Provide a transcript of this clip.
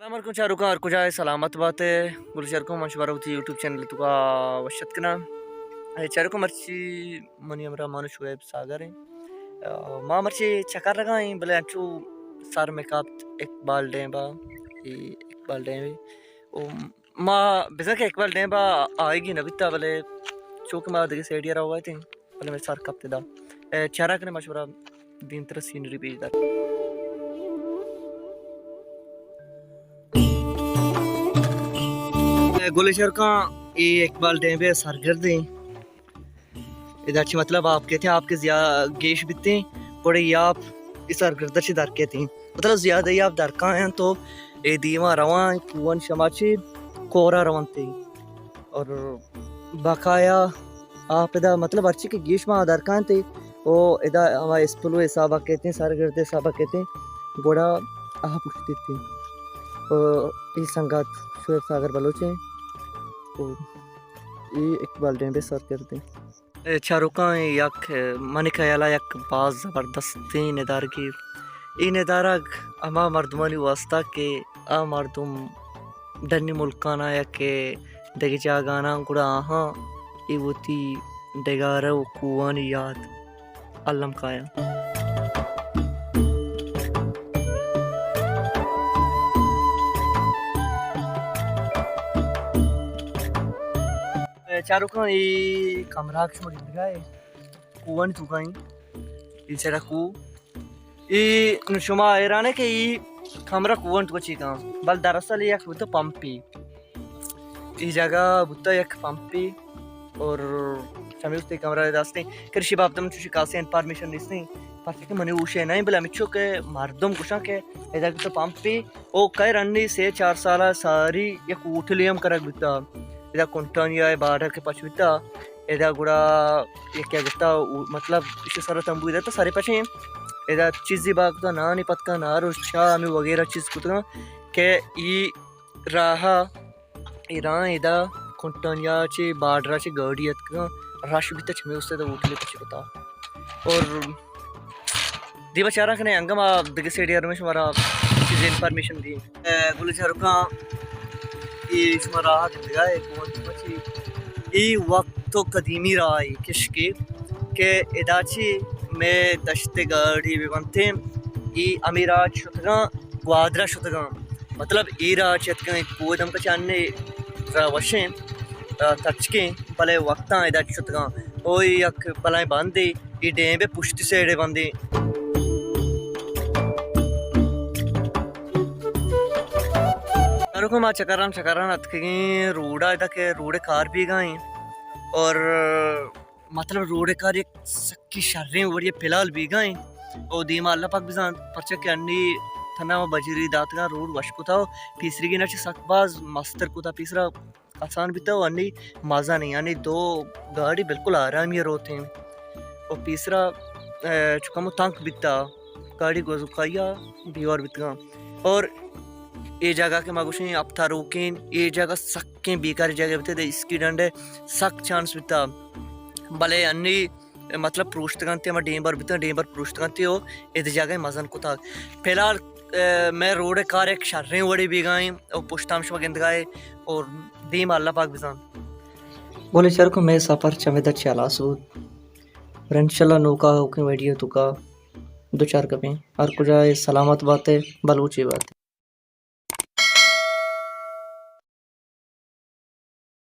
सलाम को चारू का कुछ है सलामत बात है गुलशर को मशवरा होती यूट्यूब चैनल तुका वशत कना चारू को मर्ची मनी हमरा मानुष वेब सागर है माँ मर्ची चकर लगा है भले अच्छू सार में काप एक बाल डेंबा एक बाल डेंबे ओ माँ बिज़ा के एक बाल डेंबा आएगी नबिता भले चौक माँ देखे सेडिया रहा हुआ है भले मेरे सार कापते दा चारा कने मशवरा दिन तरह सीनरी पेज दा गुलेशर का ये इकबाल डेंबे सरगर्दे इधर अच्छी मतलब आप कहते हैं आपके गेश बितते बड़े ये आप इस सरगर्दर से दर कहते हैं मतलब ज़्यादा ही आप दर का हैं तो ये दीवा रवा कुवन शमाची कोरा रवंते और बकाया आप इधर मतलब अच्छी के गेश में दर का थे वो इधर हमारे स्पलो साहबा कहते हैं सरगर्दे साहबा कहते हैं बड़ा आप उठते थे और इस संगात शुएब सागर बलोचे ये इकबाल डेंबे सर करते चारुका यक मन ख्याला यक बाज ज़बरदस्ती निदार की ये निदारा अमा मर्दमानी वास्ता के आ मर्दुम डनी मुल्काना या के देगी जागाना गुड़ा हाँ ये वोती डेगारा कुआनी याद अल्लम काया चारों का ये कमरा के छोड़ दिया है कुआन तुकाई इसे रखू ये नुशमा ऐराने के ये कमरा कुआन तुका चीका बल दरअसल ये खुद पंपी इस जगह बुत्ता एक पंपी और समय उसते कमरा दास्ते कृषि बाबतम चुशी कासे इन्फॉर्मेशन दिसने पर के मने उशे नहीं बला मिच्छो के मर्दम कुशा के इधर तो पंपी ओ कई रन्नी से 4 साल सारी एक उठलियम करक बुत्ता इधर कुंटानिया है बाढ़ के पछविता इधर गुड़ा ये क्या कहता मतलब इसे सारा तंबू इधर तो सारे पछे इधर चीज़ी बाग तो ना नहीं पत्का ना रुच्छा हमें वगैरह चीज़ कुछ के ये रहा ईरान इधर कुंटानिया चे बाढ़ चे गाड़ियत का राशि भी तच में उससे तो उठले कुछ बता और दीवा चारा कने अंगमा दिगे सेडियर में हमारा चीज़ इन्फॉर्मेशन दी गुलजार का इसमें राहत दिया है ये वक्त तो कदीमी रहा है किसके के इदाची में दश्ते गाड़ी भी बनते ये अमीरात शुतगा वादरा शुतगा मतलब ईरा चतका कोदम का चांने वशे तचके पले वक्ता इदाच शुतगा ओ यक पलाए बांधे ये डेंबे पुष्टि सेड़े बांधे रुको माँ चकरान अतके रोड़ा इधर के रोड़े कार भी गए और मतलब रोड़े कार एक सक्की शर्रें और ये फिलहाल भी गए और दीमा अल्लाह पाक बिजान परचे के अन्नी थना बजरी दात का रोड वश को था तीसरी की नचे सकबाज मस्तर को था तीसरा आसान भी था अन्नी मज़ा नहीं यानी 2 गाड़ी बिल्कुल आराम ये रोते हैं और तीसरा चुका मो तंक बिता गाड़ी गोजुकाया दीवार बिता और ये जगह के मगुशी अब था रोकें ये जगह सक्के बेकार जगह बते थे इसकी डंडे सक चांस बिता भले अन्नी मतलब प्रोस्ट करते हैं डेंबर बिता डेंबर प्रोस्ट करते हो इस जगह मजन को था फिलहाल मैं रोड कार एक शर्रें वड़े भी गए और पुष्टांश वगैरह गए और दीम अल्लाह पाक बिजान बोले सर को मैं सफ़र चमेदा चला सो इंशाल्लाह नौका होके वीडियो तुका 2-4 कपें और कुछ सलामत बात है बलूची बात है।